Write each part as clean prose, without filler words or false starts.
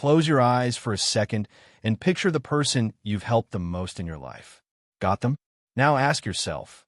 close your eyes for a second and picture the person you've helped the most in your life. Got them? Now ask yourself,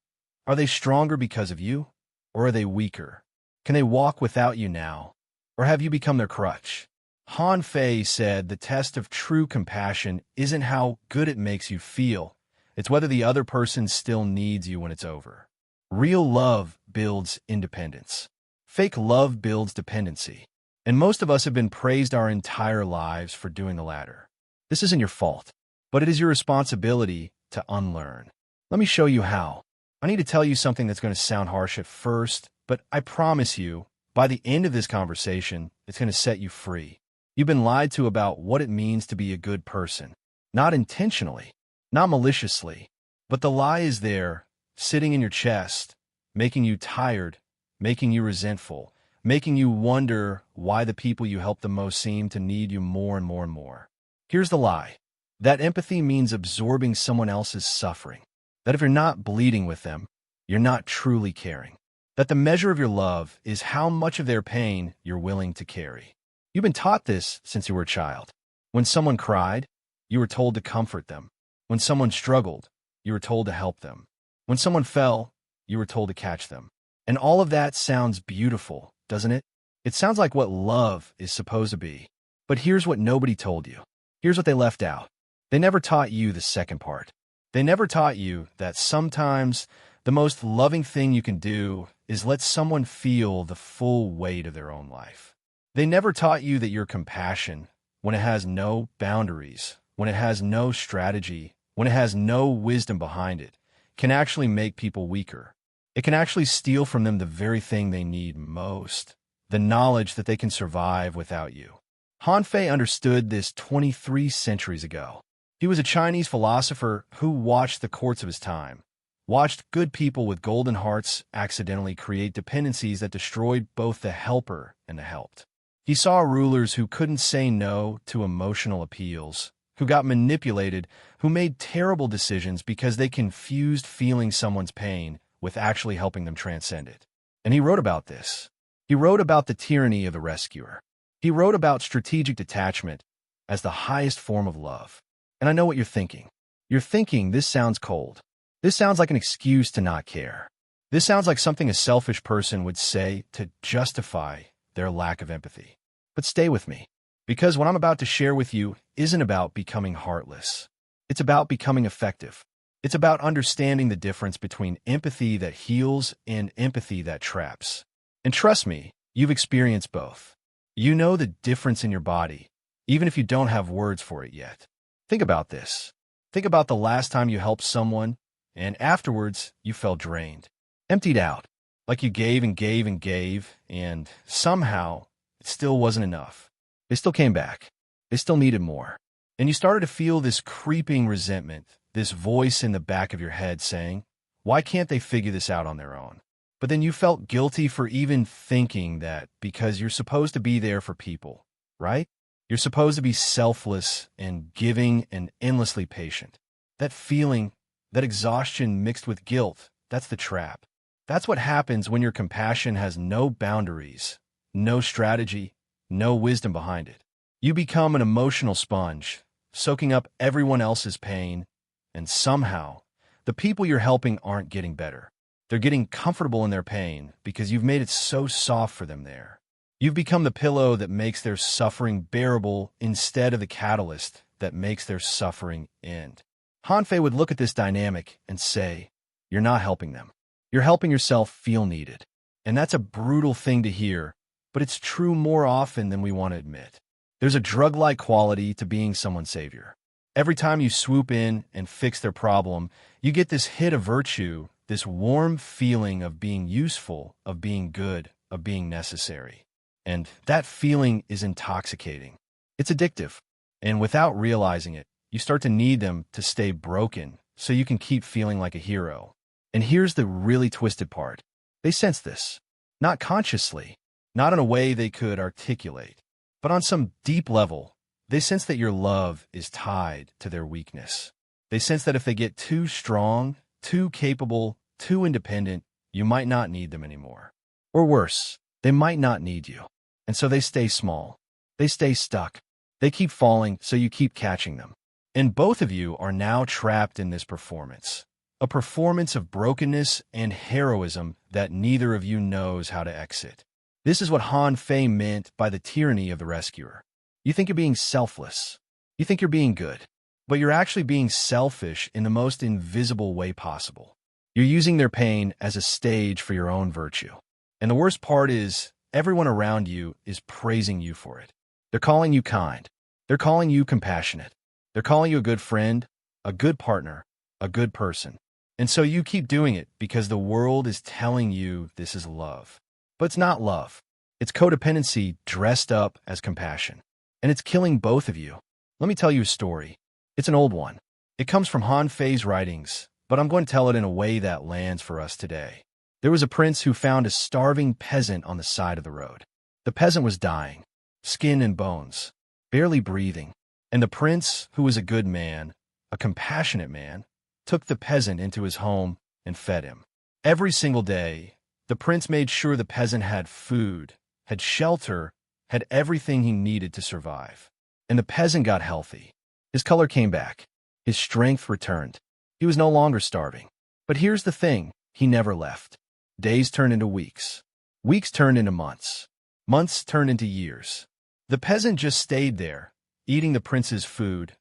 are they stronger because of you, or are they weaker? Can they walk without you now, or have you become their crutch? Han Fei said the test of true compassion isn't how good it makes you feel, it's whether the other person still needs you when it's over. Real love builds independence. Fake love builds dependency. And most of us have been praised our entire lives for doing the latter. This isn't your fault, but it is your responsibility to unlearn. Let me show you how. I need to tell you something that's going to sound harsh at first, but I promise you, by the end of this conversation, it's going to set you free. You've been lied to about what it means to be a good person. Not intentionally, not maliciously, but the lie is there, sitting in your chest, making you tired, making you resentful, making you wonder why the people you help the most seem to need you more and more and more. Here's the lie. That empathy means absorbing someone else's suffering. That if you're not bleeding with them, you're not truly caring. That the measure of your love is how much of their pain you're willing to carry. You've been taught this since you were a child. When someone cried, you were told to comfort them. When someone struggled, you were told to help them. When someone fell, you were told to catch them. And all of that sounds beautiful, doesn't it? It sounds like what love is supposed to be. But here's what nobody told you. Here's what they left out. They never taught you the second part. They never taught you that sometimes the most loving thing you can do is let someone feel the full weight of their own life. They never taught you that your compassion, when it has no boundaries, when it has no strategy, when it has no wisdom behind it, can actually make people weaker. It can actually steal from them the very thing they need most, the knowledge that they can survive without you. Han Fei understood this 23 centuries ago. He was a Chinese philosopher who watched the courts of his time, watched good people with golden hearts accidentally create dependencies that destroyed both the helper and the helped. He saw rulers who couldn't say no to emotional appeals, who got manipulated, who made terrible decisions because they confused feeling someone's pain with actually helping them transcend it. And he wrote about this. He wrote about the tyranny of the rescuer. He wrote about strategic detachment as the highest form of love. And I know what you're thinking. You're thinking this sounds cold. This sounds like an excuse to not care. This sounds like something a selfish person would say to justify their lack of empathy. But stay with me, because what I'm about to share with you isn't about becoming heartless. It's about becoming effective. It's about understanding the difference between empathy that heals and empathy that traps. And trust me, you've experienced both. You know the difference in your body, even if you don't have words for it yet. Think about this. Think about the last time you helped someone, and afterwards you felt drained, emptied out, like you gave and gave and gave, and somehow it still wasn't enough. They still came back. They still needed more. And you started to feel this creeping resentment, this voice in the back of your head saying, why can't they figure this out on their own? But then you felt guilty for even thinking that because you're supposed to be there for people, right? You're supposed to be selfless and giving and endlessly patient. That feeling, that exhaustion mixed with guilt, that's the trap. That's what happens when your compassion has no boundaries, no strategy, no wisdom behind it. You become an emotional sponge, soaking up everyone else's pain, and somehow, the people you're helping aren't getting better. They're getting comfortable in their pain because you've made it so soft for them there. You've become the pillow that makes their suffering bearable instead of the catalyst that makes their suffering end. Han Fei would look at this dynamic and say, you're not helping them. You're helping yourself feel needed. And that's a brutal thing to hear, but it's true more often than we want to admit. There's a drug-like quality to being someone's savior. Every time you swoop in and fix their problem, you get this hit of virtue, this warm feeling of being useful, of being good, of being necessary. And that feeling is intoxicating. It's addictive. And without realizing it, you start to need them to stay broken so you can keep feeling like a hero. And here's the really twisted part. They sense this, not consciously, not in a way they could articulate, but on some deep level. They sense that your love is tied to their weakness. They sense that if they get too strong, too capable, too independent, you might not need them anymore. Or worse, they might not need you. And so they stay small. They stay stuck. They keep falling, so you keep catching them. And both of you are now trapped in this performance. A performance of brokenness and heroism that neither of you knows how to exit. This is what Han Fei meant by the tyranny of the rescuer. You think you're being selfless. You think you're being good. But you're actually being selfish in the most invisible way possible. You're using their pain as a stage for your own virtue. And the worst part is, everyone around you is praising you for it. They're calling you kind. They're calling you compassionate. They're calling you a good friend, a good partner, a good person. And so you keep doing it because the world is telling you this is love. But it's not love. It's codependency dressed up as compassion. And it's killing both of you. Let me tell you a story. It's an old one. It comes from Han Fei's writings, but I'm going to tell it in a way that lands for us today. There was a prince who found a starving peasant on the side of the road. The peasant was dying, skin and bones, barely breathing. And the prince, who was a good man, a compassionate man, took the peasant into his home and fed him. Every single day, the prince made sure the peasant had food, had shelter, had everything he needed to survive. And the peasant got healthy. His color came back. His strength returned. He was no longer starving. But here's the thing, he never left. Days turned into weeks. Weeks turned into months. Months turned into years. The peasant just stayed there, eating the prince's food,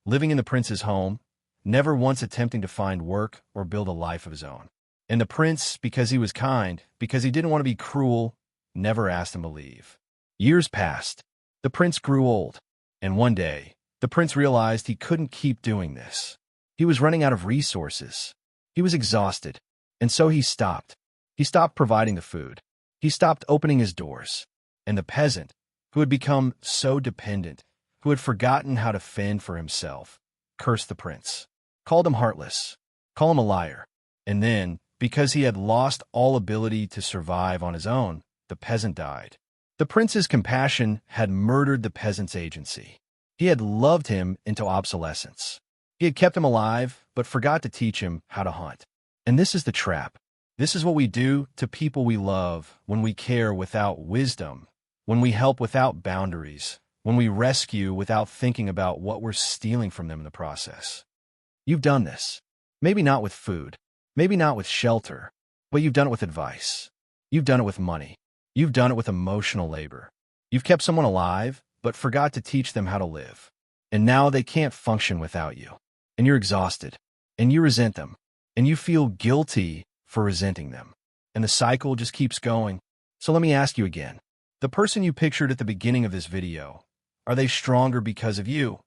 living in the prince's home, never once attempting to find work or build a life of his own. And the prince, because he was kind, because he didn't want to be cruel, never asked him to leave. Years passed. The prince grew old. And one day, the prince realized he couldn't keep doing this. He was running out of resources. He was exhausted. And so he stopped. He stopped providing the food. He stopped opening his doors. And the peasant, who had become so dependent, who had forgotten how to fend for himself, cursed the prince, called him heartless, called him a liar. And then, because he had lost all ability to survive on his own, the peasant died. The prince's compassion had murdered the peasant's agency. He had loved him into obsolescence. He had kept him alive, but forgot to teach him how to hunt. And this is the trap. This is what we do to people we love when we care without wisdom, when we help without boundaries, when we rescue without thinking about what we're stealing from them in the process. You've done this. Maybe not with food, maybe not with shelter, but you've done it with advice. You've done it with money. You've done it with emotional labor. You've kept someone alive, but forgot to teach them how to live. And now they can't function without you. And you're exhausted. And you resent them. And you feel guilty for resenting them. And the cycle just keeps going. So let me ask you again. The person you pictured at the beginning of this video, are they stronger because of you?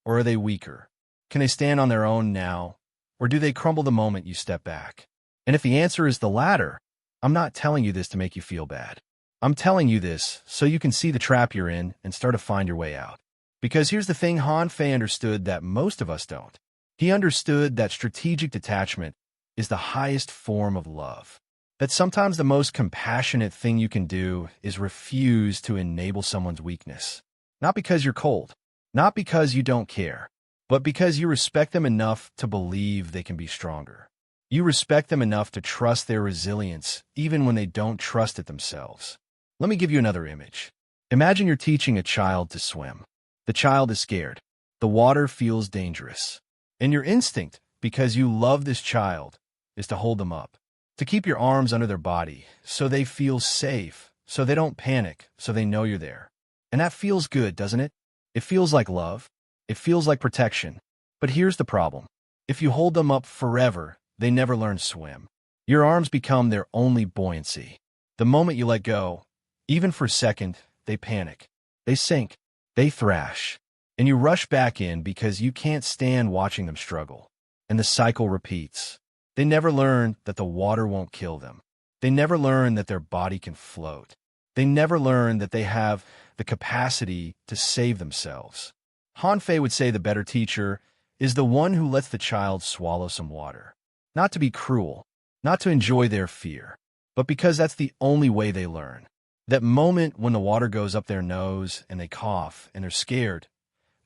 Or are they weaker? Can they stand on their own now? Or do they crumble the moment you step back? And if the answer is the latter, I'm not telling you this to make you feel bad. I'm telling you this so you can see the trap you're in and start to find your way out. Because here's the thing Han Fei understood that most of us don't. He understood that strategic detachment is the highest form of love. That sometimes the most compassionate thing you can do is refuse to enable someone's weakness. Not because you're cold, not because you don't care, but because you respect them enough to believe they can be stronger. You respect them enough to trust their resilience even when they don't trust it themselves. Let me give you another image. Imagine you're teaching a child to swim. The child is scared. The water feels dangerous. And your instinct, because you love this child, is to hold them up, to keep your arms under their body so they feel safe, so they don't panic, so they know you're there. And that feels good, doesn't it? It feels like love. It feels like protection. But here's the problem. If you hold them up forever, they never learn to swim. Your arms become their only buoyancy. The moment you let go, even for a second, they panic. They sink. They thrash. And you rush back in because you can't stand watching them struggle. And the cycle repeats. They never learn that the water won't kill them. They never learn that their body can float. They never learn that they have the capacity to save themselves. Han Fei would say the better teacher is the one who lets the child swallow some water. Not to be cruel, not to enjoy their fear, but because that's the only way they learn. That moment when the water goes up their nose and they cough and they're scared,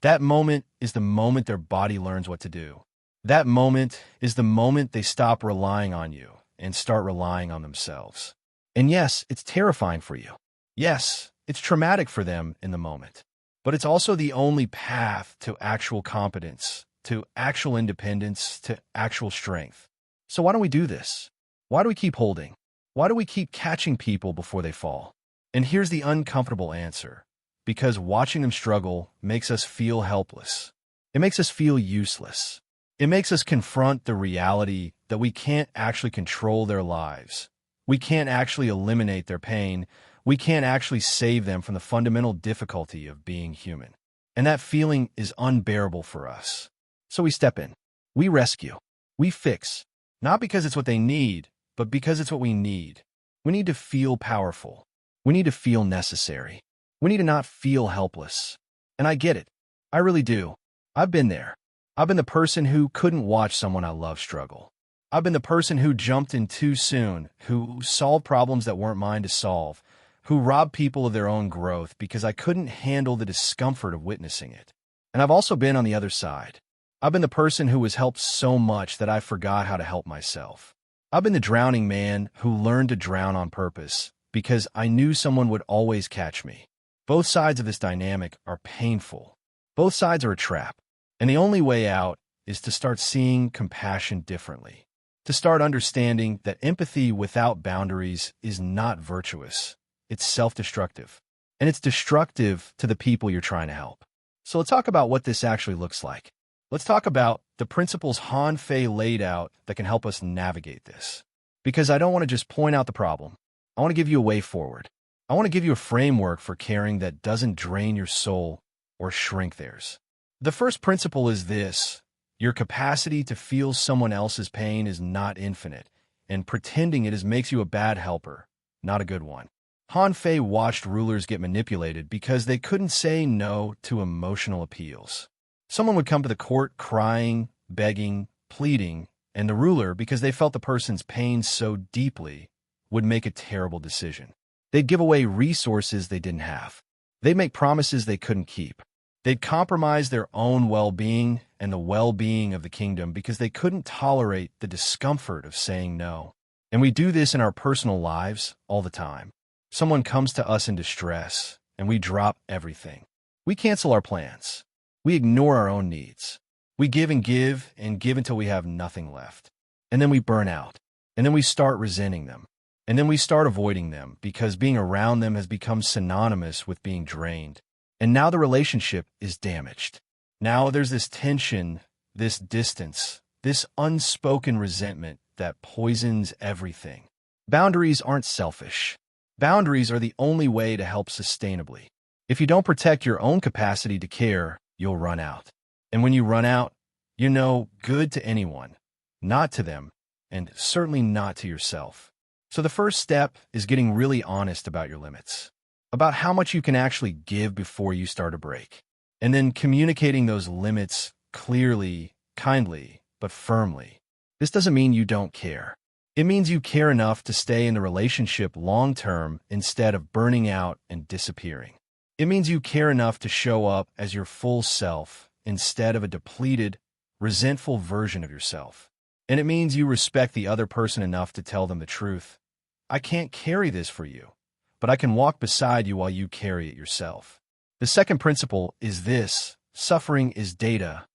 that moment is the moment their body learns what to do. That moment is the moment they stop relying on you and start relying on themselves. And yes, it's terrifying for you. Yes, it's traumatic for them in the moment. but it's also the only path to actual competence, to actual independence, to actual strength. So why don't we do this? Why do we keep holding? Why do we keep catching people before they fall? And here's the uncomfortable answer. Because watching them struggle makes us feel helpless. It makes us feel useless. It makes us confront the reality that we can't actually control their lives. We can't actually eliminate their pain. We can't actually save them from the fundamental difficulty of being human. And that feeling is unbearable for us. So we step in. We rescue. We fix. Not because it's what they need, but because it's what we need. We need to feel powerful. We need to feel necessary. We need to not feel helpless. And I get it. I really do. I've been there. I've been the person who couldn't watch someone I love struggle. I've been the person who jumped in too soon, who solved problems that weren't mine to solve, who robbed people of their own growth because I couldn't handle the discomfort of witnessing it. And I've also been on the other side. I've been the person who was helped so much that I forgot how to help myself. I've been the drowning man who learned to drown on purpose because I knew someone would always catch me. Both sides of this dynamic are painful. Both sides are a trap. And the only way out is to start seeing compassion differently. To start understanding that empathy without boundaries is not virtuous. It's self-destructive. And it's destructive to the people you're trying to help. So let's talk about what this actually looks like. Let's talk about the principles Han Fei laid out that can help us navigate this. Because I don't want to just point out the problem. I want to give you a way forward. I want to give you a framework for caring that doesn't drain your soul or shrink theirs. The first principle is this: your capacity to feel someone else's pain is not infinite, and pretending it makes you a bad helper, not a good one. Han Fei watched rulers get manipulated because they couldn't say no to emotional appeals. Someone would come to the court crying, begging, pleading, and the ruler, because they felt the person's pain so deeply, would make a terrible decision. They'd give away resources they didn't have. They'd make promises they couldn't keep. They'd compromise their own well-being and the well-being of the kingdom because they couldn't tolerate the discomfort of saying no. And we do this in our personal lives all the time. Someone comes to us in distress, and we drop everything. We cancel our plans. We ignore our own needs. We give and give until we have nothing left. And then we burn out. And then we start resenting them. And then we start avoiding them because being around them has become synonymous with being drained. And now the relationship is damaged. Now there's this tension, this distance, this unspoken resentment that poisons everything. Boundaries aren't selfish. Boundaries are the only way to help sustainably. If you don't protect your own capacity to care, you'll run out. And when you run out, you're no good to anyone, not to them, and certainly not to yourself. So the first step is getting really honest about your limits, about how much you can actually give before you start a break, and then communicating those limits clearly, kindly, but firmly. This doesn't mean you don't care. It means you care enough to stay in the relationship long-term instead of burning out and disappearing. It means you care enough to show up as your full self instead of a depleted, resentful version of yourself. And it means you respect the other person enough to tell them the truth. I can't carry this for you, but I can walk beside you while you carry it yourself. The second principle is this: suffering is data,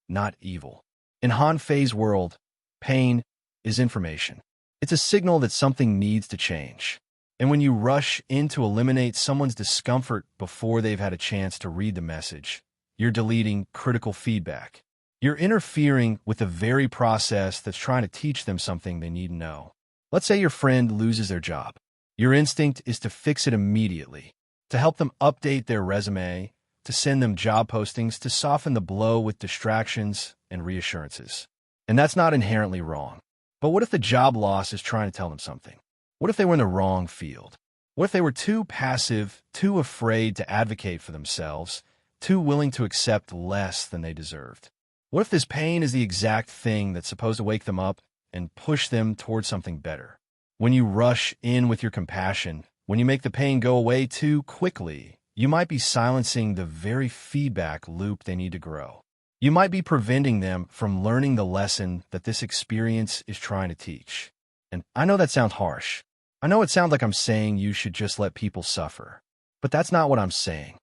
not evil. In Han Fei's world, pain is information. It's a signal that something needs to change. And when you rush in to eliminate someone's discomfort before they've had a chance to read the message, you're deleting critical feedback. You're interfering with the very process that's trying to teach them something they need to know. Let's say your friend loses their job. Your instinct is to fix it immediately, to help them update their resume, to send them job postings, to soften the blow with distractions and reassurances. And that's not inherently wrong. But what if the job loss is trying to tell them something? What if they were in the wrong field? What if they were too passive, too afraid to advocate for themselves, too willing to accept less than they deserved? What if this pain is the exact thing that's supposed to wake them up and push them towards something better? When you rush in with your compassion, when you make the pain go away too quickly, you might be silencing the very feedback loop they need to grow. You might be preventing them from learning the lesson that this experience is trying to teach. And I know that sounds harsh. I know it sounds like I'm saying you should just let people suffer. But that's not what I'm saying.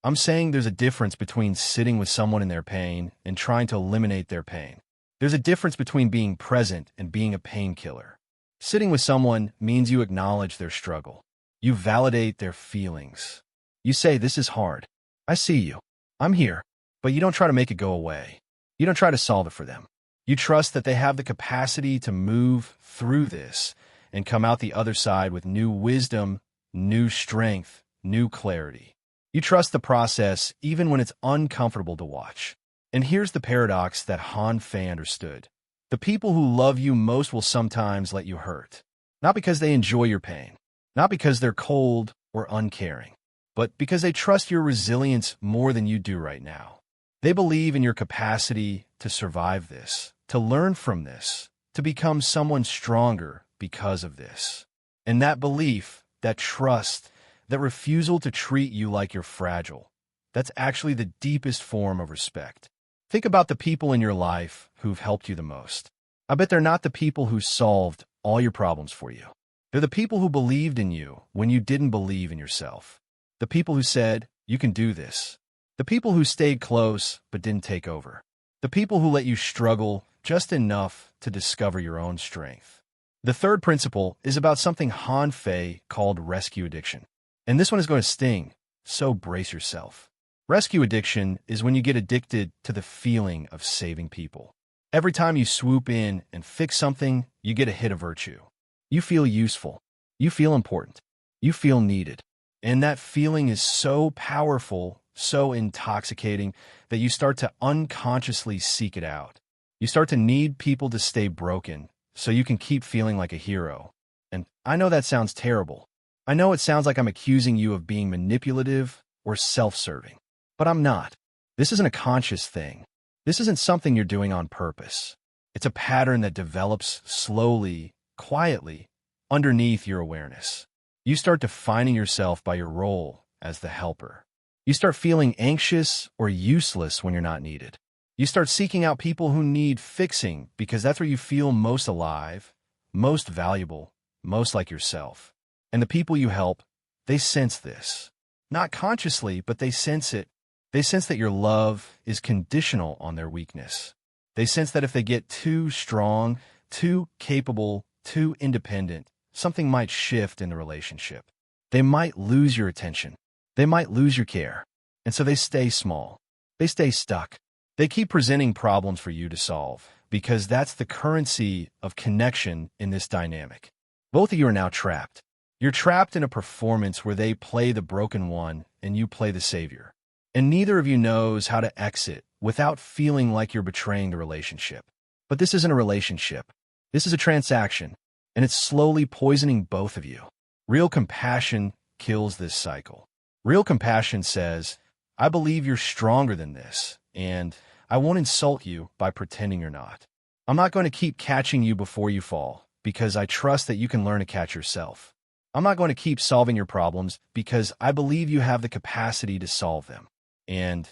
I'm saying there's a difference between sitting with someone in their pain and trying to eliminate their pain. There's a difference between being present and being a painkiller. Sitting with someone means you acknowledge their struggle. You validate their feelings. You say, "This is hard. I see you. I'm here." But you don't try to make it go away. You don't try to solve it for them. You trust that they have the capacity to move through this and come out the other side with new wisdom, new strength, new clarity. You trust the process even when it's uncomfortable to watch. And here's the paradox that Han Fei understood. The people who love you most will sometimes let you hurt. Not because they enjoy your pain, not because they're cold or uncaring, but because they trust your resilience more than you do right now. They believe in your capacity to survive this, to learn from this, to become someone stronger because of this. And that belief, that trust, that refusal to treat you like you're fragile, that's actually the deepest form of respect. Think about the people in your life who've helped you the most. I bet they're not the people who solved all your problems for you. They're the people who believed in you when you didn't believe in yourself. The people who said, "You can do this." The people who stayed close but didn't take over. The people who let you struggle just enough to discover your own strength. The third principle is about something Han Fei called rescue addiction. And this one is going to sting, so brace yourself. Rescue addiction is when you get addicted to the feeling of saving people. Every time you swoop in and fix something, you get a hit of virtue. You feel useful. You feel important. You feel needed. And that feeling is so powerful, so intoxicating, that you start to unconsciously seek it out. You start to need people to stay broken so you can keep feeling like a hero. And I know that sounds terrible. I know it sounds like I'm accusing you of being manipulative or self-serving, but I'm not. This isn't a conscious thing. This isn't something you're doing on purpose. It's a pattern that develops slowly, quietly, underneath your awareness. You start defining yourself by your role as the helper. You start feeling anxious or useless when you're not needed. You start seeking out people who need fixing because that's where you feel most alive, most valuable, most like yourself. And the people you help, they sense this. Not consciously, but they sense it. They sense that your love is conditional on their weakness. They sense that if they get too strong, too capable, too independent, something might shift in the relationship. They might lose your attention. They might lose your care. And so they stay small. They stay stuck. They keep presenting problems for you to solve because that's the currency of connection in this dynamic. Both of you are now trapped. You're trapped in a performance where they play the broken one and you play the savior. And neither of you knows how to exit without feeling like you're betraying the relationship. But this isn't a relationship. This is a transaction, and it's slowly poisoning both of you. Real compassion kills this cycle. Real compassion says, "I believe you're stronger than this, and I won't insult you by pretending you're not. I'm not going to keep catching you before you fall, because I trust that you can learn to catch yourself. I'm not going to keep solving your problems because I believe you have the capacity to solve them. And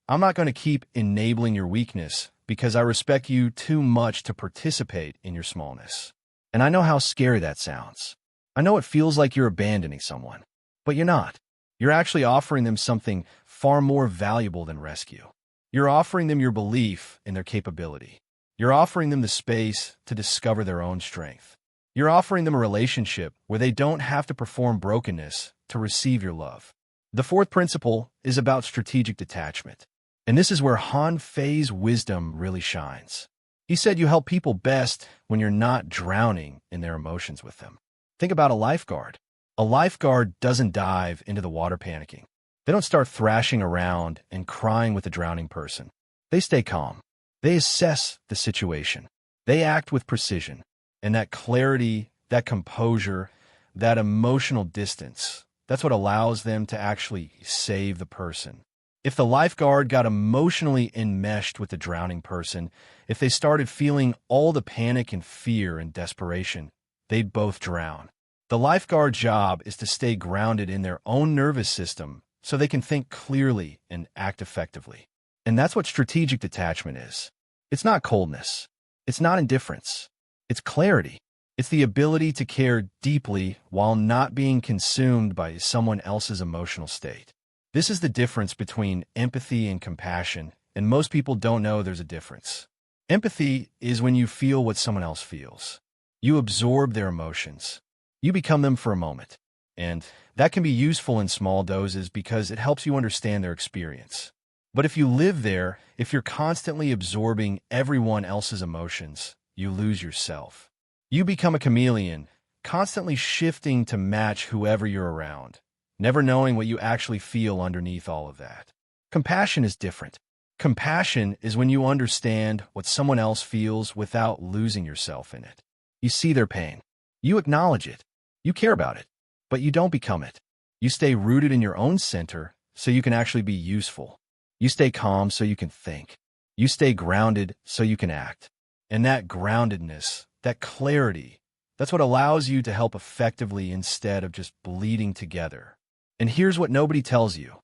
I'm not going to keep enabling your weakness because I respect you too much to participate in your smallness." And I know how scary that sounds. I know it feels like you're abandoning someone, but you're not. You're actually offering them something far more valuable than rescue. You're offering them your belief in their capability. You're offering them the space to discover their own strength. You're offering them a relationship where they don't have to perform brokenness to receive your love. The fourth principle is about strategic detachment. And this is where Han Fei's wisdom really shines. He said you help people best when you're not drowning in their emotions with them. Think about a lifeguard. A lifeguard doesn't dive into the water panicking. They don't start thrashing around and crying with a drowning person. They stay calm. They assess the situation. They act with precision. And that clarity, that composure, that emotional distance, that's what allows them to actually save the person. If the lifeguard got emotionally enmeshed with the drowning person, if they started feeling all the panic and fear and desperation, they'd both drown. The lifeguard's job is to stay grounded in their own nervous system so they can think clearly and act effectively. And that's what strategic detachment is. It's not coldness. It's not indifference. It's clarity. It's the ability to care deeply while not being consumed by someone else's emotional state. This is the difference between empathy and compassion, and most people don't know there's a difference. Empathy is when you feel what someone else feels. You absorb their emotions. You become them for a moment. And that can be useful in small doses because it helps you understand their experience. But if you live there, if you're constantly absorbing everyone else's emotions, you lose yourself. You become a chameleon, constantly shifting to match whoever you're around, never knowing what you actually feel underneath all of that. Compassion is different. Compassion is when you understand what someone else feels without losing yourself in it. You see their pain. You acknowledge it. You care about it. But you don't become it. You stay rooted in your own center so you can actually be useful. You stay calm so you can think. You stay grounded so you can act. And that groundedness, that clarity, that's what allows you to help effectively instead of just bleeding together. And here's what nobody tells you.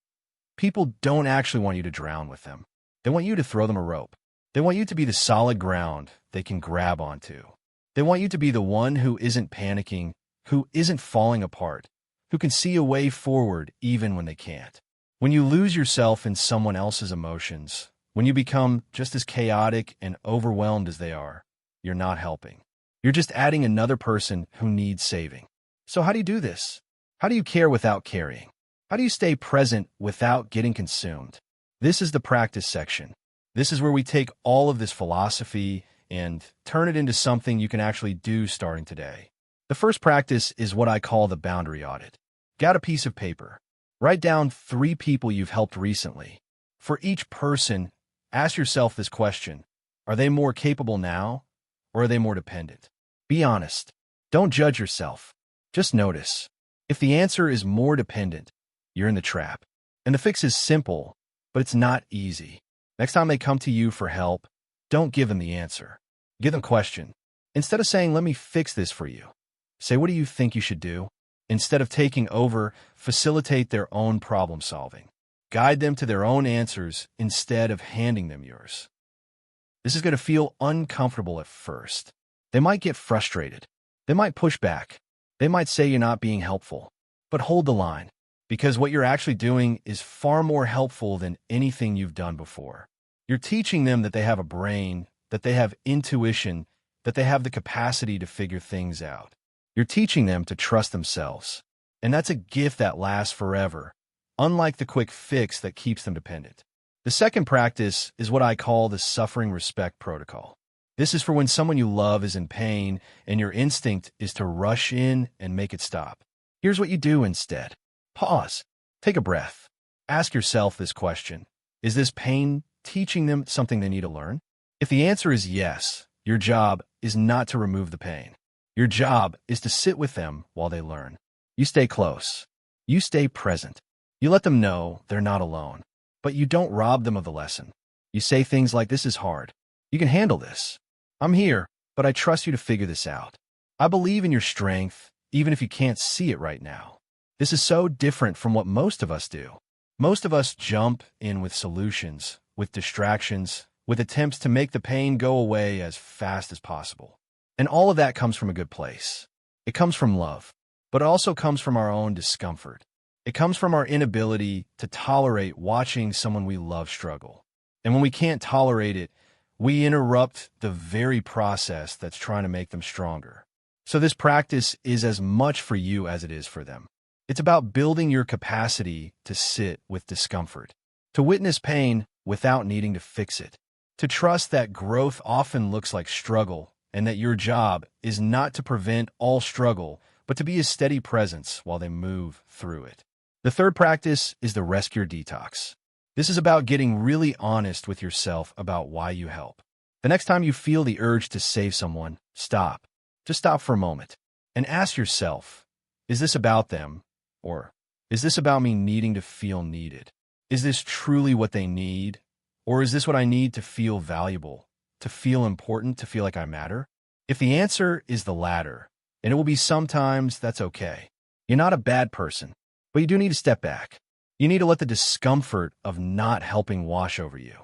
People don't actually want you to drown with them. They want you to throw them a rope. They want you to be the solid ground they can grab onto. They want you to be the one who isn't panicking, who isn't falling apart, who can see a way forward even when they can't. When you lose yourself in someone else's emotions, when you become just as chaotic and overwhelmed as they are, you're not helping. You're just adding another person who needs saving. So how do you do this? How do you care without carrying? How do you stay present without getting consumed? This is the practice section. This is where we take all of this philosophy and turn it into something you can actually do starting today. The first practice is what I call the boundary audit. Get out a piece of paper. Write down 3 people you've helped recently. For each person, ask yourself this question. Are they more capable now, or are they more dependent? Be honest. Don't judge yourself. Just notice. If the answer is more dependent, you're in the trap. And the fix is simple, but it's not easy. Next time they come to you for help, don't give them the answer. Give them a question. Instead of saying, let me fix this for you, say, what do you think you should do? Instead of taking over, facilitate their own problem solving. Guide them to their own answers instead of handing them yours. This is going to feel uncomfortable at first. They might get frustrated. They might push back. They might say you're not being helpful. But hold the line, because what you're actually doing is far more helpful than anything you've done before. You're teaching them that they have a brain, that they have intuition, that they have the capacity to figure things out. You're teaching them to trust themselves. And that's a gift that lasts forever, unlike the quick fix that keeps them dependent. The second practice is what I call the suffering respect protocol. This is for when someone you love is in pain and your instinct is to rush in and make it stop. Here's what you do instead. Pause. Take a breath. Ask yourself this question. Is this pain teaching them something they need to learn? If the answer is yes, your job is not to remove the pain. Your job is to sit with them while they learn. You stay close. You stay present. You let them know they're not alone. But you don't rob them of the lesson. You say things like, this is hard. You can handle this. I'm here, but I trust you to figure this out. I believe in your strength, even if you can't see it right now. This is so different from what most of us do. Most of us jump in with solutions, with distractions, with attempts to make the pain go away as fast as possible. And all of that comes from a good place. It comes from love, but it also comes from our own discomfort. It comes from our inability to tolerate watching someone we love struggle. And when we can't tolerate it, we interrupt the very process that's trying to make them stronger. So this practice is as much for you as it is for them. It's about building your capacity to sit with discomfort, to witness pain without needing to fix it, to trust that growth often looks like struggle, and that your job is not to prevent all struggle, but to be a steady presence while they move through it. The third practice is the rescue detox. This is about getting really honest with yourself about why you help. The next time you feel the urge to save someone, stop. Just stop for a moment and ask yourself, is this about them? Or is this about me needing to feel needed? Is this truly what they need? Or is this what I need to feel valuable, to feel important, to feel like I matter? If the answer is the latter, and it will be sometimes, that's okay. You're not a bad person, but you do need to step back. You need to let the discomfort of not helping wash over you.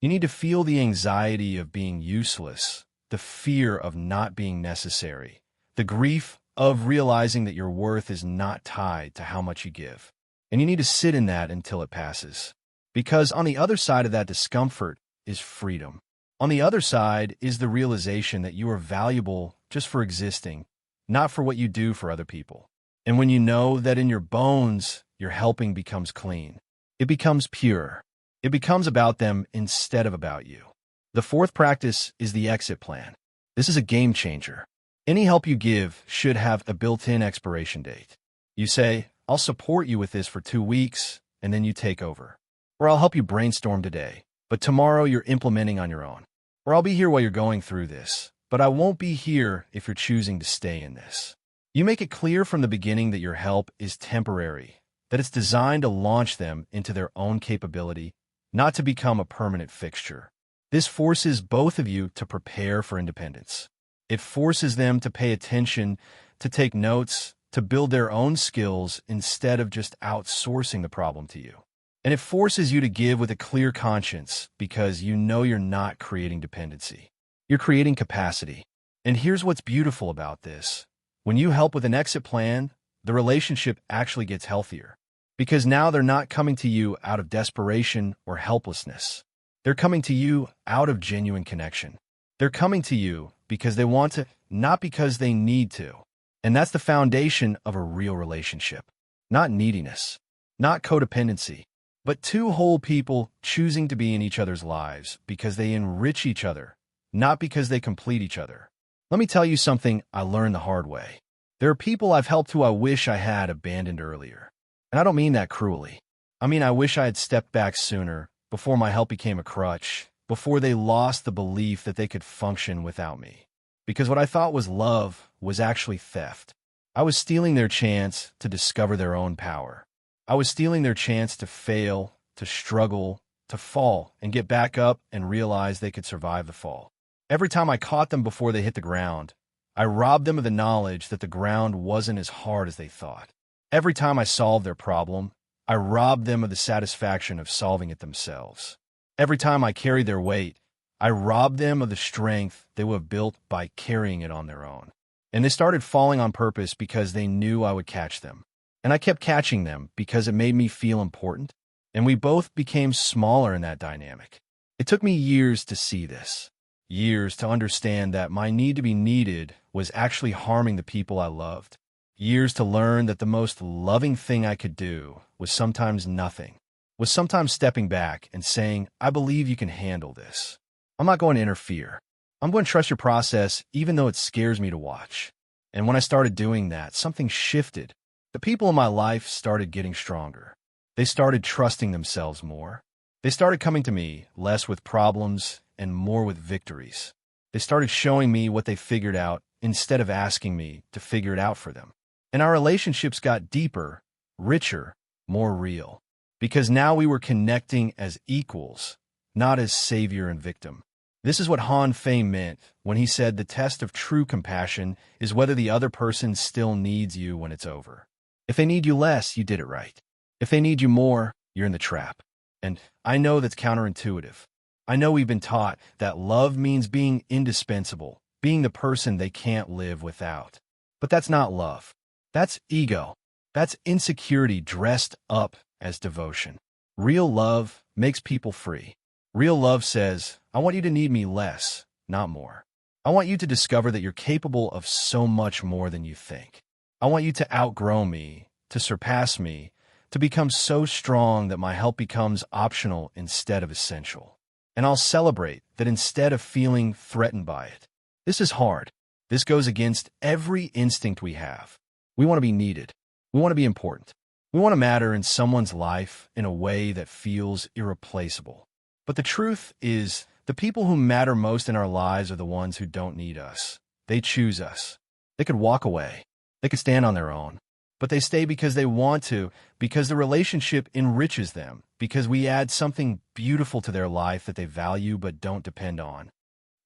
You need to feel the anxiety of being useless, the fear of not being necessary, the grief of realizing that your worth is not tied to how much you give. And you need to sit in that until it passes. Because on the other side of that discomfort is freedom. On the other side is the realization that you are valuable just for existing, not for what you do for other people. And when you know that in your bones, your helping becomes clean, it becomes pure. It becomes about them instead of about you. The fourth practice is the exit plan. This is a game changer. Any help you give should have a built-in expiration date. You say, I'll support you with this for 2 weeks, and then you take over. Or I'll help you brainstorm today, but tomorrow you're implementing on your own. Or I'll be here while you're going through this, but I won't be here if you're choosing to stay in this. You make it clear from the beginning that your help is temporary, that it's designed to launch them into their own capability, not to become a permanent fixture. This forces both of you to prepare for independence. It forces them to pay attention, to take notes, to build their own skills instead of just outsourcing the problem to you. And it forces you to give with a clear conscience because you know you're not creating dependency. You're creating capacity. And here's what's beautiful about this. When you help with an exit plan, the relationship actually gets healthier. Because now they're not coming to you out of desperation or helplessness. They're coming to you out of genuine connection. They're coming to you because they want to, not because they need to. And that's the foundation of a real relationship. Not neediness, not codependency, but two whole people choosing to be in each other's lives because they enrich each other, not because they complete each other. Let me tell you something I learned the hard way. There are people I've helped who I wish I had abandoned earlier. And I don't mean that cruelly. I mean I wish I had stepped back sooner, before my help became a crutch, before they lost the belief that they could function without me. Because what I thought was love was actually theft. I was stealing their chance to discover their own power. I was stealing their chance to fail, to struggle, to fall, and get back up and realize they could survive the fall. Every time I caught them before they hit the ground, I robbed them of the knowledge that the ground wasn't as hard as they thought. Every time I solved their problem, I robbed them of the satisfaction of solving it themselves. Every time I carried their weight, I robbed them of the strength they would have built by carrying it on their own. And they started falling on purpose because they knew I would catch them. And I kept catching them because it made me feel important. And we both became smaller in that dynamic. It took me years to see this. Years to understand that my need to be needed was actually harming the people I loved. Years to learn that the most loving thing I could do was sometimes nothing, was sometimes stepping back and saying, I believe you can handle this. I'm not going to interfere. I'm going to trust your process even though it scares me to watch. And when I started doing that, something shifted. The people in my life started getting stronger. They started trusting themselves more. They started coming to me less with problems and more with victories. They started showing me what they figured out instead of asking me to figure it out for them. And our relationships got deeper, richer, more real. Because now we were connecting as equals, not as savior and victim. This is what Han Fei meant when he said the test of true compassion is whether the other person still needs you when it's over. If they need you less, you did it right. If they need you more, you're in the trap. And I know that's counterintuitive. I know we've been taught that love means being indispensable, being the person they can't live without. But that's not love. That's ego. That's insecurity dressed up as devotion. Real love makes people free. Real love says, I want you to need me less, not more. I want you to discover that you're capable of so much more than you think. I want you to outgrow me, to surpass me, to become so strong that my help becomes optional instead of essential. And I'll celebrate that instead of feeling threatened by it. This is hard. This goes against every instinct we have. We want to be needed. We want to be important. We want to matter in someone's life in a way that feels irreplaceable. But the truth is, the people who matter most in our lives are the ones who don't need us. They choose us. They could walk away. They could stand on their own. But they stay because they want to, because the relationship enriches them, because we add something beautiful to their life that they value but don't depend on.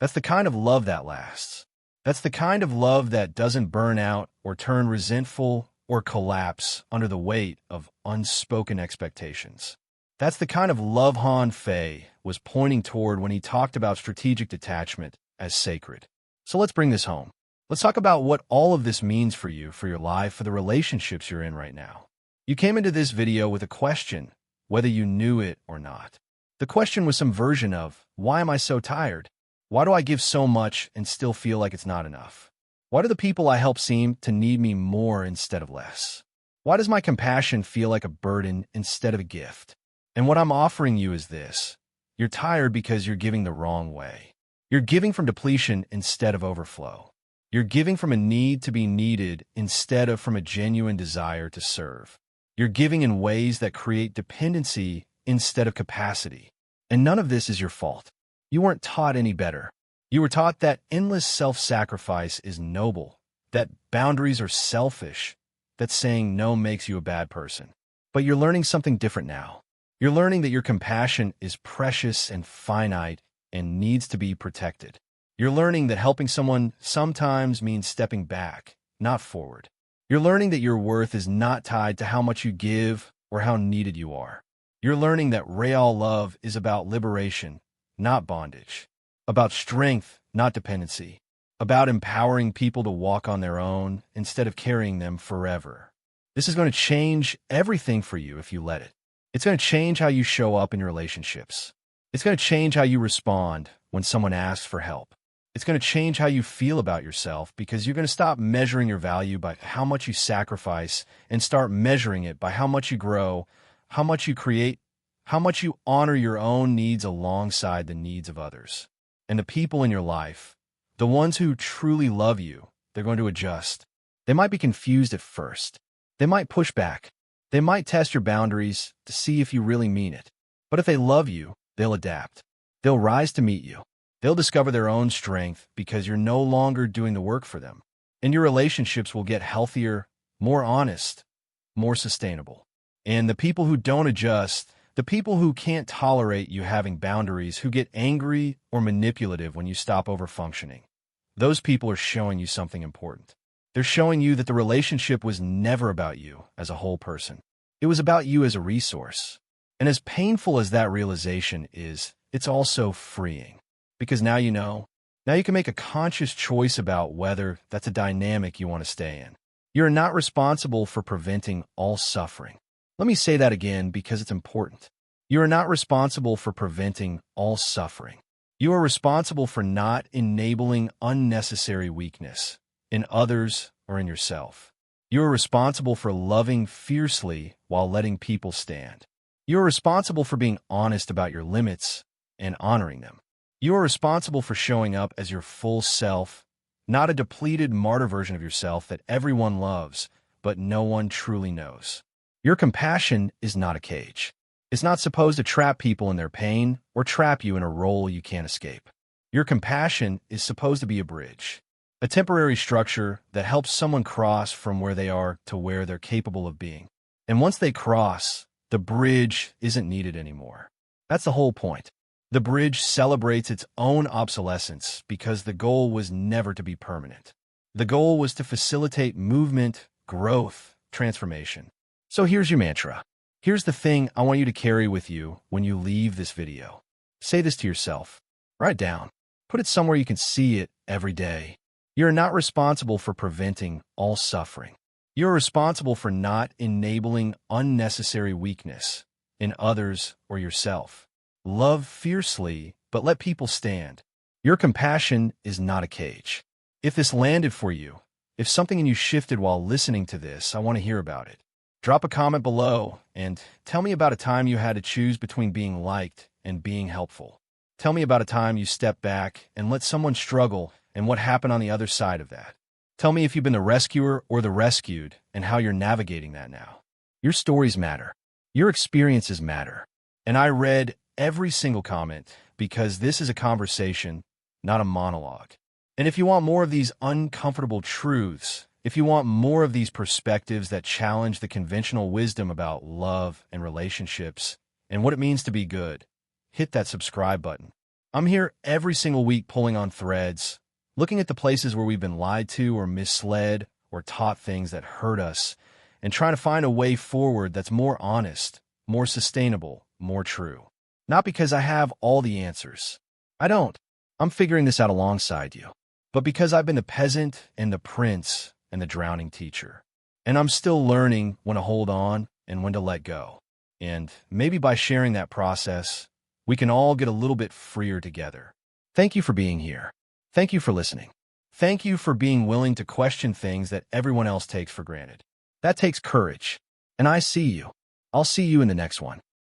That's the kind of love that lasts. That's the kind of love that doesn't burn out or turn resentful or collapse under the weight of unspoken expectations. That's the kind of love Han Fei was pointing toward when he talked about strategic detachment as sacred. So let's bring this home. Let's talk about what all of this means for you, for your life, for the relationships you're in right now. You came into this video with a question, whether you knew it or not. The question was some version of, why am I so tired? Why do I give so much and still feel like it's not enough? Why do the people I help seem to need me more instead of less? Why does my compassion feel like a burden instead of a gift? And what I'm offering you is this. You're tired because you're giving the wrong way. You're giving from depletion instead of overflow. You're giving from a need to be needed instead of from a genuine desire to serve. You're giving in ways that create dependency instead of capacity. And none of this is your fault. You weren't taught any better. You were taught that endless self-sacrifice is noble, that boundaries are selfish, that saying no makes you a bad person. But you're learning something different now. You're learning that your compassion is precious and finite and needs to be protected. You're learning that helping someone sometimes means stepping back, not forward. You're learning that your worth is not tied to how much you give or how needed you are. You're learning that real love is about liberation, not bondage, about strength, not dependency, about empowering people to walk on their own instead of carrying them forever. This is going to change everything for you if you let it. It's going to change how you show up in your relationships. It's going to change how you respond when someone asks for help. It's going to change how you feel about yourself because you're going to stop measuring your value by how much you sacrifice and start measuring it by how much you grow, how much you create, how much you honor your own needs alongside the needs of others. And the people in your life, the ones who truly love you, they're going to adjust. They might be confused at first. They might push back. They might test your boundaries to see if you really mean it. But if they love you, they'll adapt. They'll rise to meet you. They'll discover their own strength because you're no longer doing the work for them. And your relationships will get healthier, more honest, more sustainable. And the people who don't adjust, the people who can't tolerate you having boundaries, who get angry or manipulative when you stop overfunctioning, those people are showing you something important. They're showing you that the relationship was never about you as a whole person. It was about you as a resource. And as painful as that realization is, it's also freeing. Because now you know. Now you can make a conscious choice about whether that's a dynamic you want to stay in. You're not responsible for preventing all suffering. Let me say that again because it's important. You are not responsible for preventing all suffering. You are responsible for not enabling unnecessary weakness in others or in yourself. You are responsible for loving fiercely while letting people stand. You are responsible for being honest about your limits and honoring them. You are responsible for showing up as your full self, not a depleted martyr version of yourself that everyone loves, but no one truly knows. Your compassion is not a cage. It's not supposed to trap people in their pain or trap you in a role you can't escape. Your compassion is supposed to be a bridge, a temporary structure that helps someone cross from where they are to where they're capable of being. And once they cross, the bridge isn't needed anymore. That's the whole point. The bridge celebrates its own obsolescence because the goal was never to be permanent. The goal was to facilitate movement, growth, transformation. So here's your mantra. Here's the thing I want you to carry with you when you leave this video. Say this to yourself. Write it down. Put it somewhere you can see it every day. You're not responsible for preventing all suffering. You're responsible for not enabling unnecessary weakness in others or yourself. Love fiercely, but let people stand. Your compassion is not a cage. If this landed for you, if something in you shifted while listening to this, I want to hear about it. Drop a comment below and tell me about a time you had to choose between being liked and being helpful. Tell me about a time you stepped back and let someone struggle and what happened on the other side of that. Tell me if you've been the rescuer or the rescued and how you're navigating that now. Your stories matter. Your experiences matter. And I read every single comment because this is a conversation, not a monologue. And if you want more of these uncomfortable truths, if you want more of these perspectives that challenge the conventional wisdom about love and relationships and what it means to be good, hit that subscribe button. I'm here every single week pulling on threads, looking at the places where we've been lied to or misled or taught things that hurt us, and trying to find a way forward that's more honest, more sustainable, more true. Not because I have all the answers. I don't. I'm figuring this out alongside you. But because I've been the peasant and the prince and the drowning teacher. And I'm still learning when to hold on, and when to let go. And maybe by sharing that process, we can all get a little bit freer together. Thank you for being here. Thank you for listening. Thank you for being willing to question things that everyone else takes for granted. That takes courage. And I see you. I'll see you in the next one.